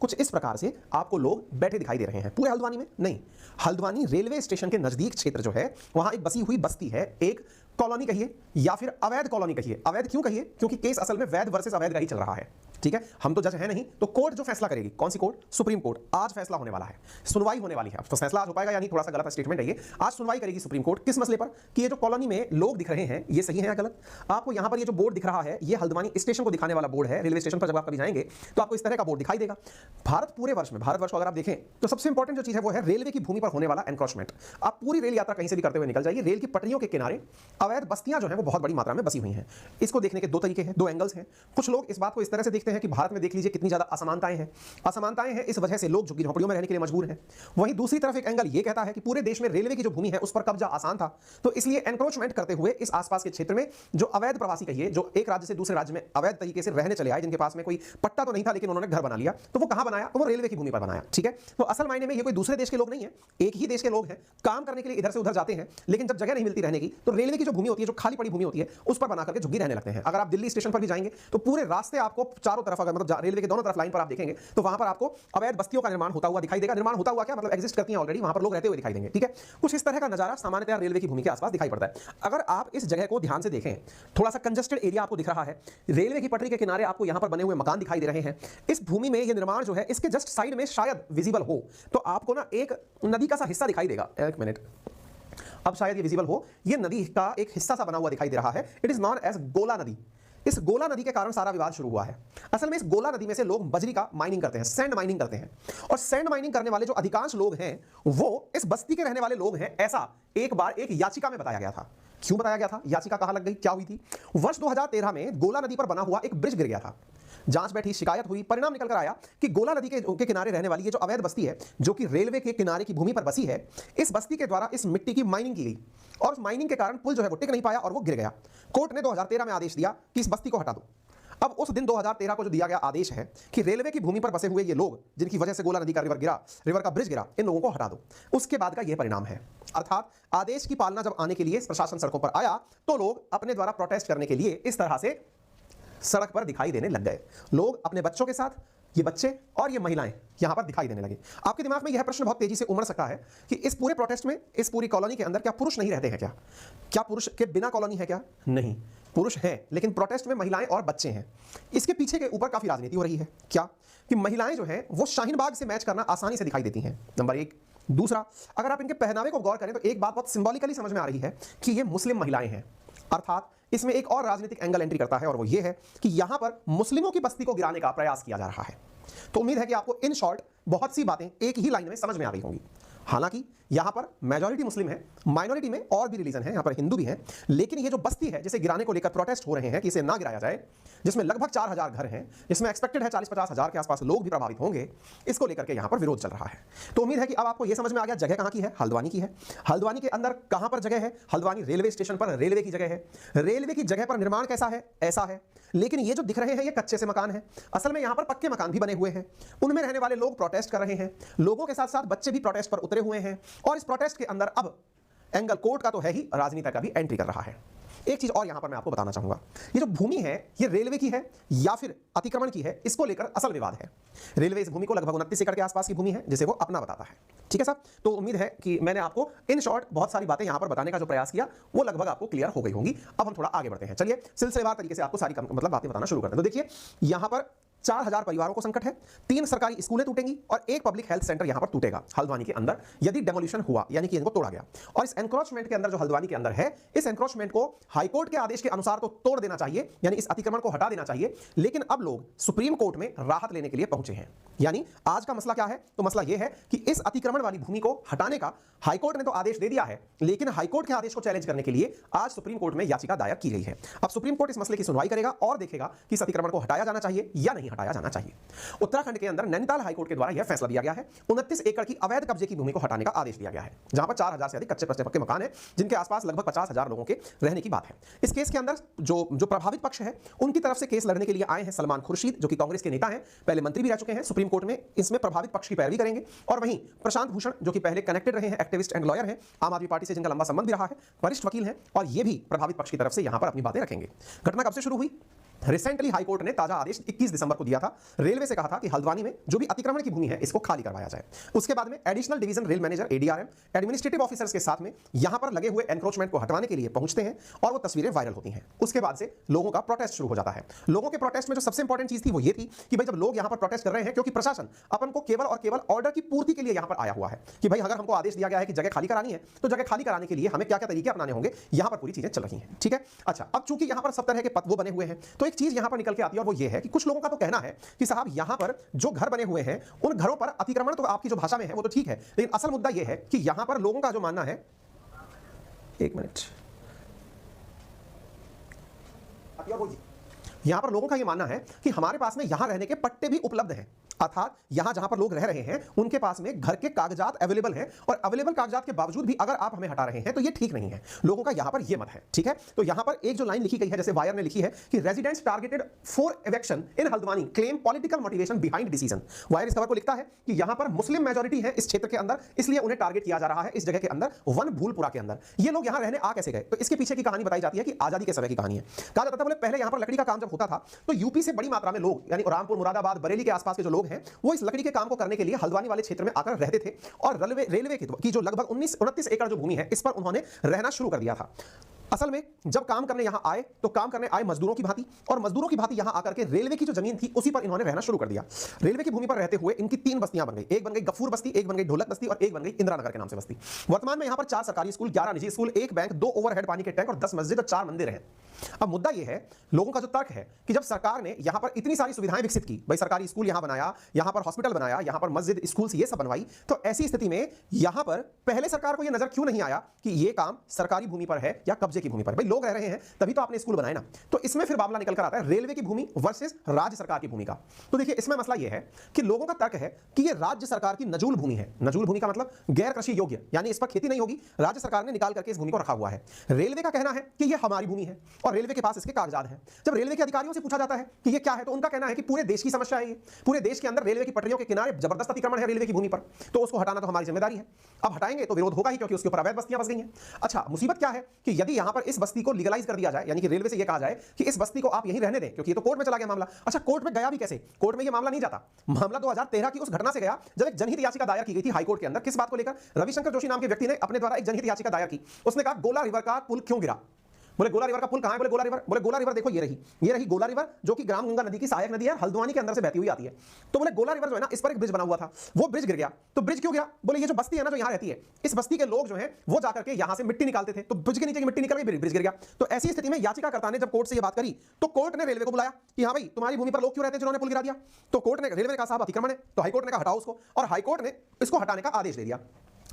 कुछ इस प्रकार से आपको लोग बैठे दिखाई दे रहे हैं। पूरे हल्द्वानी में नहीं, हल्द्वानी रेलवे स्टेशन के नजदीक क्षेत्र जो है वहां एक बसी हुई बस्ती है, एक कॉलोनी कहिए या फिर अवैध कॉलोनी कहिए। अवैध क्यों कहिए? क्योंकि केस असल में वैध वर्सेस अवैध का ही चल रहा है। ठीक है, हम तो जज है नहीं, तो कोर्ट जो फैसला करेगी, कौन सी कोर्ट? Supreme court. आज फैसला होने वाला है, सुनवाई होने वाली है। तो फैसला आज हो पाएगा या नहीं, थोड़ा सा गलत स्टेटमेंट है ये। आज सुनवाई करेगी सुप्रीम कोर्ट किस मसले पर कि ये जो कॉलोनी में लोग दिख रहे हैं ये सही है या गलत। आपको यहां पर ये जो बोर्ड दिख रहा है ये हल्द्वानी स्टेशन को दिखाने वाला बोर्ड है। रेलवे स्टेशन पर जब आप कभी जाएंगे तो आपको इस तरह का बोर्ड दिखाई देगा। भारतवर्ष को अगर आप देखें तो सबसे इंपॉर्टेंट जो चीज है वो है रेलवे की भूमि पर होने वाला एनक्रोचमेंट। आप पूरी रेल यात्रा कहीं से भी करते हुए निकल जाइए, रेल की पटरियों के किनारे अवैध बस्तियां जो है वो बहुत बड़ी मात्रा में बसी हुई हैं। इसको देखने के दो तरीके हैं, दो एंगल्स हैं। कुछ लोग इस बात को इस तरह से देखते हैं कि भारत में देख लीजिए कितनी ज्यादा असमानताएं हैं, इस वजह से लोग झुग्गी झोंपड़ियों में रहने के लिए मजबूर हैं। वहीं दूसरी तरफ एक एंगल ये कहता है कि पूरे देश में रेलवे की जो भूमि है उस पर कब्जा आसान था, तो इसलिए एनक्रोचमेंट करते हुए इस आसपास के क्षेत्र में जो अवैध प्रवासी कहिए, जो एक राज्य से दूसरे राज्य में अवैध तरीके से रहने चले आए, जिनके पास में कोई पट्टा तो नहीं था लेकिन उन्होंने घर बना लिया, तो वो कहां बनाया? तो वो रेलवे की भूमि पर बनाया। ठीक है, तो असल मायने में ये कोई दूसरे देश के लोग नहीं है, एक ही देश के लोग हैं, काम करने के लिए इधर से उधर जाते हैं, लेकिन जब जगह नहीं मिलती रहने की तो रेलवे की जो भूमि होती है, जो खाली पड़ी भूमि होती है, उस पर बना करके झुग्गी रहने लगते हैं। अगर आप दिल्ली स्टेशन पर भी जाएंगे तो पूरे रास्ते आपको चारों तरफ, अगर मतलब रेलवे के दोनों तरफ लाइन पर आप देखेंगे तो वहां पर आपको अवैध बस्तियों का निर्माण होता हुआ दिखाई देगा। निर्माण होता हुआ क्या मतलब, एग्जिस्ट करती हैं ऑलरेडी, वहां पर लोग रहते हुए दिखाई देंगे। ठीक है, कुछ इस तरह का नजारा सामान्यतः रेलवे की भूमि के आसपास दिखाई पड़ता है। अगर आप इस जगह को ध्यान से देखें, थोड़ा सा कंजेस्टेड एरिया आपको दिख रहा है, रेलवे की पटरी के किनारे आपको यहां पर बने हुए मकान दिखाई दे रहे हैं। इस भूमि में यह निर्माण जो है इसके जस्ट साइड में शायद विजिबल हो तो आपको ना एक नदी का सा हिस्सा दिखाई देगा। एक मिनट, अब शायद ये विजिबल हो, ये नदी का एक हिस्सा सा बना हुआ दिखाई दे रहा है। इट इज नॉन एज गोला नदी। इस गोला नदी के कारण सारा विवाद शुरू हुआ है। असल में इस गोला नदी में से लोग बजरी का माइनिंग करते हैं, सैंड माइनिंग करते हैं, और सैंड माइनिंग करने वाले जो अधिकांश लोग हैं वो इस बस्ती के रहने वाले लोग हैं, ऐसा एक बार एक याचिका में बताया गया था। क्यों बताया गया था? याचिका कहां लग गई, क्या हुई थी? वर्ष 2013 में गोला नदी पर बना हुआ एक ब्रिज गिर गया था। जांच बैठी, शिकायत हुई, परिणाम निकल कर आया कि गोला नदी के किनारे रहने वाली ये जो अवैध बस्ती है, जो कि रेलवे के किनारे की भूमि पर बसी है, इस बस्ती के द्वारा इस मिट्टी की माइनिंग की गई और उस माइनिंग के कारण पुल जो है वो टिक नहीं पाया और वो गिर गया। कोर्ट ने 2013 में आदेश दिया कि इस बस्ती को हटा दो। अब उस दिन 2013 को जो दिया गया आदेश है कि रेलवे की भूमि पर बसे हुए ये लोग, जिनकी वजह से गोला नदी का रिवर का ब्रिज गिरा, इन लोगों को हटा दो। उसके बाद का यह परिणाम है। अर्थात आदेश की पालना जब आने के लिए प्रशासन सड़कों पर आया तो लोग अपने द्वारा प्रोटेस्ट करने के लिए इस तरह से सड़क पर दिखाई देने लग गए। लोग अपने बच्चों के साथ, ये बच्चे और ये महिलाएं यहां पर दिखाई देने लगे। आपके दिमाग में यह प्रश्न बहुत तेजी से उमड़ सकता है कि इस पूरे प्रोटेस्ट में, इस पूरी कॉलोनी के अंदर क्या पुरुष नहीं रहते हैं? क्या पुरुष के बिना कॉलोनी है क्या? नहीं, पुरुष हैं, लेकिन प्रोटेस्ट में महिलाएं और बच्चे हैं। इसके पीछे के ऊपर काफी राजनीति हो रही है। क्या कि महिलाएं जो हैं वो शाहीन बाग से मैच करना आसानी से दिखाई देती हैं, नंबर एक। दूसरा, अगर आप इनके पहनावे को गौर करें तो एक बात बहुत सिंबॉलिकली समझ में आ रही है कि ये मुस्लिम महिलाएं हैं। अर्थात इसमें एक और राजनीतिक एंगल एंट्री करता है और वो ये है कि यहां पर मुस्लिमों की बस्ती को गिराने का प्रयास किया जा रहा है। तो उम्मीद है कि आपको इन शॉर्ट बहुत सी बातें एक ही लाइन में समझ में आ रही होंगी। हालांकि यहां पर मेजॉरिटी मुस्लिम है, माइनॉरिटी में और भी रिलीजन है, यहां पर हिंदू भी हैं, लेकिन ये जो बस्ती है जिसे गिराने को लेकर प्रोटेस्ट हो रहे हैं कि इसे ना गिराया जाए, जिसमें लगभग 4000 घर हैं, जिसमें एक्सपेक्टेड है 40-50 हजार के आसपास लोग भी प्रभावित होंगे, इसको लेकर के यहां पर विरोध चल रहा है। तो उम्मीद है कि अब आपको यह समझ में आ गया जगह कहां की है, हल्द्वानी की है। हल्द्वानी के अंदर कहां पर जगह है? हल्द्वानी रेलवे स्टेशन पर रेलवे की जगह है। रेलवे की जगह पर निर्माण कैसा है? ऐसा है। लेकिन ये जो दिख रहे हैं ये कच्चे से मकान है। असल में यहां पर पक्के मकान भी बने हुए हैं, उनमें रहने वाले लोग प्रोटेस्ट कर रहे हैं, लोगों के साथ साथ बच्चे भी प्रोटेस्ट पर उतरे हुए हैं, और इस प्रोटेस्ट के अंदर अब एंगल कोर्ट का तो है ही, राजनीति का भी एंट्री कर रहा है। एक चीज और यहां पर मैं आपको बताना चाहूंगा, ये जो भूमि है ये रेलवे की है या फिर अतिक्रमण की है, इसको लेकर असल विवाद है। रेलवे इस भूमि को लगभग 29 एकड़ के आसपास की भूमि है जिसे वो अपना बताता है। ठीक है साहब, तो उम्मीद है कि मैंने आपको इन शॉर्ट बहुत सारी बातें यहां पर बताने का जो प्रयास किया वो लगभग आपको क्लियर हो गई होंगी। अब हम थोड़ा आगे बढ़ते हैं। चलिए सिलसिलेवार तरीके से आपको सारी मतलब बातें बताना शुरू करते हैं। तो देखिए यहां पर 4000 परिवारों को संकट है, 3 सरकारी स्कूलें टूटेंगी और एक पब्लिक हेल्थ सेंटर यहां पर टूटेगा हल्द्वानी के अंदर, यदि डेमोलिशन हुआ, यानी कि इनको तोड़ा गया। और इस एनक्रोचमेंट के अंदर जो हल्द्वानी के अंदर है, इस एनक्रोचमेंट को हाईकोर्ट के आदेश के अनुसार तो तोड़ देना चाहिए, यानी इस अतिक्रमण को हटा देना चाहिए, लेकिन अब लोग सुप्रीम कोर्ट में राहत लेने के लिए पहुंचे हैं। यानी आज का मसला क्या है? तो मसला यह है कि इस अतिक्रमण वाली भूमि को हटाने का हाईकोर्ट ने तो आदेश दे दिया है, लेकिन हाईकोर्ट के आदेश को चैलेंज करने के लिए आज सुप्रीम कोर्ट में याचिका दायर की गई है। अब सुप्रीम कोर्ट इस मसले की सुनवाई करेगा और देखेगा कि इस अतिक्रमण को हटाया जाना चाहिए या नहीं हटाया जाना चाहिए। उत्तराखंड के अंदर नैनीताल हाईकोर्ट के द्वारा यह फैसला दिया गया है, 29 एकड़ की अवैध कब्जे की भूमि को हटाने का आदेश दिया गया है, जहां पर 4000 से अधिक कच्चे पक्के मकान हैं, जिनके आसपास लगभग 50,000 लोगों के रहने की बात है। इस केस के अंदर जो प्रभावित पक्ष है उनकी तरफ से केस लड़ने के लिए आए हैं सलमान खुर्शीद, जो कि कांग्रेस के नेता हैं, पहले मंत्री भी रह चुके हैं, सुप्रीम कोर्ट में इसमें प्रभावित पक्ष की पैरवी करेंगे। और वहीं प्रशांत भूषण, जो कि पहले कनेक्टेड रहे हैं, एक्टिविस्ट एंड लॉयर हैं, आम आदमी पार्टी से जिनका लंबा संबंध भी रहा है, वरिष्ठ वकील हैं, और ये भी प्रभावित पक्ष की तरफ से यहां पर अपनी बातें रखेंगे। घटना कब से शुरू हुई? रिसेंटली हाईकोर्ट ने ताजा आदेश 21 दिसंबर को दिया था, रेलवे से कहा था कि हल्द्वानी में जो भी अतिक्रमण की भूमि है इसको खाली करवाया जाए। उसके बाद में additional division rail manager ADRM administrative officers के साथ में यहां पर लगे हुए एनक्रोचमेंट को हटाने के लिए पहुंचते हैं और वो तस्वीरें वायरल होती हैं। उसके बाद से लोगों का प्रोटेस्ट शुरू हो जाता है। लोगों के प्रोटेस्ट में जो सबसे इंपॉर्टेंट चीज थी वो ये थी कि भाई जब लोग यहां पर प्रोटेस्ट कर रहे हैं क्योंकि प्रशासन अपन को केवल और केवल ऑर्डर की पूर्ति के लिए यहां पर आया हुआ है कि भाई अगर हमको आदेश दिया गया है कि जगह खाली करानी है तो जगह खाली कराने के लिए हमें क्या क्या तरीके अपनाने होंगे, यहां पर पूरी चीजें चल रही हैं। ठीक है, अच्छा अब चूंकि यहां पर सब तरह के पद वो बने हुए हैं तो एक चीज यहां पर निकल के आती है और वो ये है कि कुछ लोगों का तो कहना है कि साहब यहां पर जो घर बने हुए हैं उन घरों पर अतिक्रमण तो आपकी जो भाषा में है वो तो ठीक है, लेकिन असल मुद्दा ये है कि यहां पर लोगों का जो मानना है, एक मिनट, यहां पर लोगों का यह मानना है कि हमारे पास में यहां रहने के पट्टे भी उपलब्ध हैं, अर्थात यहां जहां पर लोग रह रहे हैं उनके पास में घर के कागजात अवेलेबल हैं और अवेलेबल कागजात के बावजूद भी अगर आप हमें हटा रहे हैं तो ये ठीक नहीं है। लोगों का यहां पर ये मत है। ठीक है, तो यहां पर एक जो लाइन लिखी गई है जैसे वायर ने लिखी है कि residents targeted for eviction in Haldwani claim political motivation behind decision. Wire इस खबर को लिखता है कि यहां पर मुस्लिम मेजॉरिटी है इस क्षेत्र के अंदर, इसलिए उन्हें टारगेट किया जा रहा है इस जगह के अंदर, वन भूलपुरा के अंदर। ये लोग यहां रहने आ कैसे गए, तो इसके पीछे की कहानी बताई जाती है कि आजादी के समय की कहानी है। कहा जाता था बोले पहले यहां पर लकड़ी का काम जब होता था तो यूपी से बड़ी मात्रा में लोग यानी रामपुर, मुरादाबाद, बरेली के आसपास के जो लोग हैं वो इस लकड़ी के काम को करने के लिए हल्द्वानी वाले क्षेत्र में आकर रहते थे और रेलवे की जो लगभग 29 एकड़ जो भूमि है इस पर उन्होंने रहना शुरू कर दिया था। असल में जब काम करने यहां आए तो काम करने आए मजदूरों की भांति और मजदूरों की भांति यहां आकर के रेलवे की जो जमीन थी उसी पर इन्होंने रहना शुरू कर दिया। रेलवे की भूमि पर रहते हुए इनकी 3 बस्तियां बन गई, एक बन गई गफूर बस्ती, एक बन गई ढोलक बस्ती और एक बन गई इंदिरा नगर के नाम से बस्ती। वर्तमान में यहां पर 4 सरकारी स्कूल, 11 निजी स्कूल, 1 बैंक, 2 ओवरहेड पानी के टैंक और 10 मस्जिद और 4 मंदिर हैं। अब मुद्दा यह है, लोगों का जो तर्क है कि जब सरकार ने यहां पर इतनी सारी सुविधाएं विकसित की, भाई सरकारी स्कूल यहां बनाया, यहां पर हॉस्पिटल बनाया, यहां पर मस्जिद, स्कूल्स ये सब बनवाई, तो ऐसी स्थिति में यहां पर पहले सरकार को यह नजर क्यों नहीं आया कि यह काम सरकारी भूमि पर है या कब्जे की भूमि पर? भाई लोग रह रहे हैं तभी तो आपने स्कूल बनाए ना। तो इसमें फिर मामला निकल कर आता है रेलवे की भूमि वर्सेस राज्य सरकार की भूमि का। तो देखिए इसमें मसला यह है कि लोगों का तर्क है कि यह राज्य सरकार की नजूल भूमि है। नजूल भूमि का मतलब गैर कृषि योग्य, यानी इस पर खेती नहीं होगी, राज्य सरकार ने निकाल करके इस भूमि को रखा हुआ है। रेलवे का कहना है कि यह हमारी भूमि है और रेलवे के पास इसके कागजात हैं। जब रेलवे के अधिकारियों से पूछा जाता है कि यह क्या है तो उनका कहना है कि पूरे देश की समस्या है, ये पूरे देश के अंदर रेलवे की पटरियों के किनारे जबरदस्त अतिक्रमण है रेलवे की भूमि पर, तो उसको हटाना तो हमारी जिम्मेदारी है। अब हटाएंगे तो विरोध होगा ही क्योंकि उसके ऊपर अवैध बस्तियां बस गई हैं। अच्छा मुसीबत क्या है कि यदि यहां पर इस बस्ती को लीगलाइज कर दिया जाए, यानी कि रेलवे से यह कहा जाए कि इस बस्ती को आप यहीं रहने दें, क्योंकि ये तो कोर्ट में चला गया मामला। अच्छा कोर्ट में गया भी कैसे? कोर्ट में यह मामला नहीं जाता, मामला 2013 की उस घटना से गया जब एक जनहित याचिका दायर की गई थी हाईकोर्ट के अंदर। किस बात को लेकर? रविशंकर जोशी नाम के व्यक्ति ने अपने द्वारा एक जनहित याचिका दायर की। उसने कहा गोला रिवर का पुल क्यों गिरा? बोले गोला रिवर का पुल कहां है? बोले गोला रिवर देखो ये रही गोला रिवर, जो कि ग्राम गंगा नदी की सहायक नदी है, हल्द्वानी के अंदर से बहती हुई आती है। तो बोले गोला रिवर जो है ना, इस पर एक ब्रिज बना हुआ था, वो ब्रिज गिर गया। तो ब्रिज क्यों गिरा? बोले ये जो बस्ती है ना जो यहां रहती है, इस बस्ती के लोग जो हैं वो जाकर के यहां से मिट्टी निकालते थे, तो ब्रिज के नीचे की मिट्टी निकल गई, ब्रिज गिर गया। तो ऐसी स्थिति में याचिकाकर्ता ने जब कोर्ट से ये बात करी तो कोर्ट ने रेलवे को बुलाया कि हां भाई तुम्हारी भूमि पर लोग क्यों रहते हैं जिन्होंने पुल गिरा दिया? तो कोर्ट ने, रेलवे ने कहा साहब अतिक्रमण है, तो हाईकोर्ट ने कहा हटाओ उसको, और हाईकोर्ट ने इसको हटाने का आदेश दे दिया।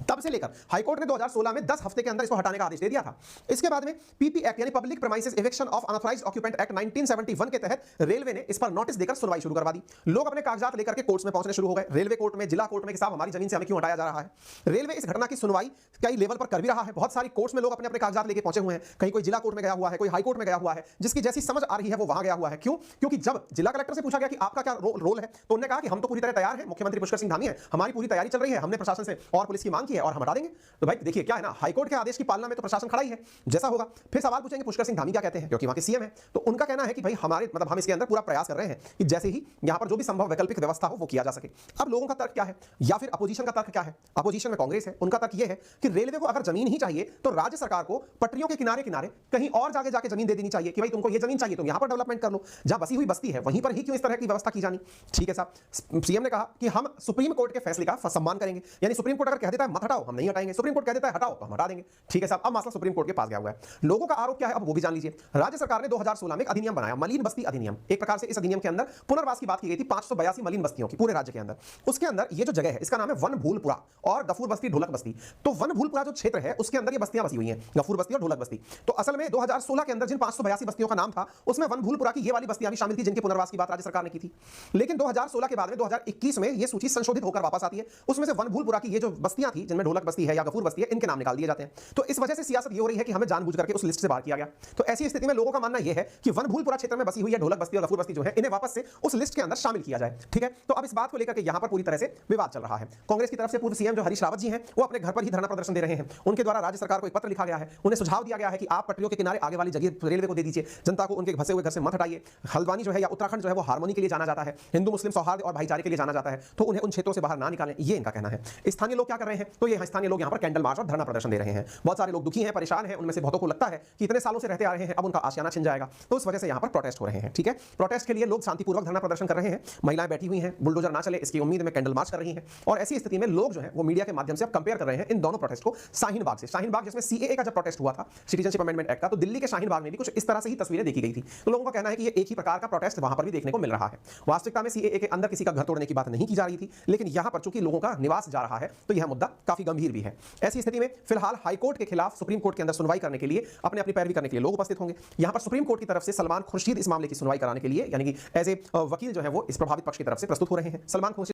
तब से लेकर हाईकोर्ट ने 2016 में 10 हफ्ते के अंदर इसको हटाने का आदेश दे दिया था। इसके बाद में पीपी एक्ट यानी public premises eviction of unauthorised occupant act 1971 के तहत रेलवे ने इस पर नोटिस देकर सुनवाई शुरू करवा दी। लोग अपने कागजात लेकर के कोर्ट्स में पहुंचने शुरू हो गए, रेलवे कोर्ट में, जिला कोर्ट में कि साहब हमारी जमीन से हमें क्यों हटाया जा रहा है। रेलवे इस घटना की सुनवाई कई लेवल पर कर भी रहा है, बहुत सारी कोर्ट्स में लोग अपने अपने कागजात लेकर पहुंचे हुए हैं, कहीं कोई जिला कोर्ट में गया हुआ है, कोई हाई कोर्ट में गया हुआ है, जिसकी जैसी समझ आ रही है वो वहां गया हुआ है। क्यों? क्योंकि जब जिला कलेक्टर से पूछा गया कि आपका क्या रोल है तो उन्होंने कहा कि हम तो पूरी तरह तैयार हैं, मुख्यमंत्री पुष्कर सिंह धामी है, हमारी पूरी तैयारी चल रही है, हमने प्रशासन से और पुलिस की मांग की है और हम हटा देंगे। तो भाई देखिए क्या है ना, हाईकोर्ट के आदेश की पालना में तो प्रशासन खड़ा ही है, जैसा होगा। फिर सवाल पूछेंगे पुष्कर सिंह धामी क्या कहते हैं, क्योंकि वहां के सीएम है, तो उनका कहना है कि भाई हमारे मतलब हम इसके अंदर पूरा प्रयास कर रहे हैं कि जैसे ही यहां पर जो भी संभव वैकल्पिक व्यवस्था हो वो किया जा सके। अब लोगों का तर्क क्या है या फिर अपोजिशन का तर्क क्या है? अपोजिशन में कांग्रेस है, उनका तर्क यह है कि रेलवे को अगर जमीन ही चाहिए तो राज्य सरकार को पटरियों के किनारे किनारे कहीं और जाके जमीन दे देनी चाहिए कि भाई तुमको ये जमीन चाहिए तुम यहां पर डेवलपमेंट कर लो, जहां बसी हुई बस्ती है वहीं पर ही क्यों इस तरह की व्यवस्था की जानी। ठीक है साहब, सीएम ने कहा कि हम सुप्रीम कोर्ट के फैसले का सम्मान करेंगे, यानी सुप्रीम कोर्ट अगर कह देता है मत हटाओ हम नहीं हटाएंगे, सुप्रीम कोर्ट कह देता है हटाओ तो हम हटा देंगे। ठीक है साहब, अब मामला सुप्रीम कोर्ट के पास गया हुआ है। लोगों का आरोप क्या है अब वो भी जान लीजिए। राज्य सरकार ने 2016 में एक अधिनियम बनाया, मलिन बस्ती अधिनियम। एक प्रकार से इस अधिनियम के अंदर पुनर्वास की बात की गई थी 582 मलिन बस्तियों की पूरे राज्य के अंदर। उसके अंदर ये जो जगह है इसका नाम है वन भूलपुरा और गफूर बस्ती, ढोलक बस्ती। तो वन भूलपुरा जो क्षेत्र है उसके अंदर ये बस्तियां बसी हुई हैं, गफूर बस्ती और ढोलक बस्ती। तो असल में 2016 के अंदर जिन 582 बस्तियों का नाम था उसमें वन भूलपुरा की ये वाली बस्तियां भी शामिल थी जिनके पुनर्वास की बात राज्य सरकार ने की थी। लेकिन 2016 के बाद में 2021 में ये सूची संशोधित होकर वापस आती है। उसमें से वन भूलपुरा की ये जो बस्तियां थी जिनमें ढोलक बस्ती है या गफूर बस्ती है, इनके नाम निकाल दिए जाते हैं। तो इस वजह से सियासत ये हो रही है कि हमें जानबूझ करके उस लिस्ट से बाहर किया गया। तो ऐसी स्थिति में लोगों का मानना यह है कि वनभूलपुरा क्षेत्र में बसी हुई है ढोलक बस्ती और गफूर बस्ती जो है, इन्हें वापस से उस लिस्ट के अंदर शामिल किया जाए। ठीक है, तो अब इस बात को लेकर के यहां पर पूरी तरह से विवाद चल रहा है। कांग्रेस की तरफ से पूर्व सीएम जो हरीश रावत जी हैं, वो अपने घर पर ही धरना प्रदर्शन दे रहे हैं। उनके द्वारा राज्य सरकार को एक पत्र लिखा गया है, उन्हें सुझाव दिया गया है कि आप पटरियों के किनारे आगे वाली जगह रेलवे को दे दीजिए, जनता को उनके भसे हुए घर से मत हटाइए। हल्द्वानी जो है या उत्तराखंड जो है वो हार्मोनी के लिए जाना जाता है, हिंदू मुस्लिम सौहार्द और भाईचारे के लिए जाना जाता है, तो उन्हें उन क्षेत्रों से बाहर ना निकालें, ये इनका कहना है। स्थानीय लोग क्या कर रहे हैं, तो ये स्थानीय लोग यहाँ पर कैंडल मार्च और धरना प्रदर्शन दे रहे हैं। बहुत सारे लोग दुखी हैं, परेशान हैं, उनमें से बहुतों को लगता है कि इतने सालों से रहते आ रहे हैं, अब उनका आशियाना छिन जाएगा, तो उस वजह से यहाँ पर प्रोटेस्ट हो रहे हैं। ठीक है, प्रोटेस्ट के लिए लोग शांतिपूर्वक धरना प्रदर्शन कर रहे हैं, महिलाएं बैठी हुई हैं, बुलडोजर ना चले इसकी उम्मीद में कैंडल मार्च कर रही हैं। और ऐसी स्थिति में लोग जो है वो मीडिया के माध्यम से अब कंपेयर कर रहे हैं इन दोनों प्रोटेस्ट को शाहीन बाग से। शाहीन बाग जिसमें सीएए का जब प्रोटेस्ट हुआ था, सिटीजनशिप अमेंडमेंट एक्ट का, तो दिल्ली के शाहीन बाग में भी कुछ इस तरह से ही तस्वीरें देखी गई थी। तो लोगों का कहना है कि ये एक ही प्रकार का प्रोटेस्ट वहां पर भी देखने को मिल रहा है। वास्तविकता में सीएए के अंदर किसी का घर तोड़ने की बात नहीं की जा रही थी, लेकिन यहां पर चूंकि लोगों का निवास जा रहा है तो यह मुद्दा काफी गंभीर भी है। ऐसी स्थिति में फिलहाल हाईकोर्ट के खिलाफ सुप्रीम कोर्ट के अंदर सुनवाई करने के लिए अपनी पैरवी करने के लिए लोग उपस्थित होंगे। यहां पर सुप्रीम कोर्ट की तरफ से सलमान खुर्शीद इस मामले की सुनवाई कराने के लिए यानी कि एज ए वकील जो है वो इस प्रभावित पक्ष की तरफ से प्रस्तुत हो रहे हैं। सलमान खुर्शीद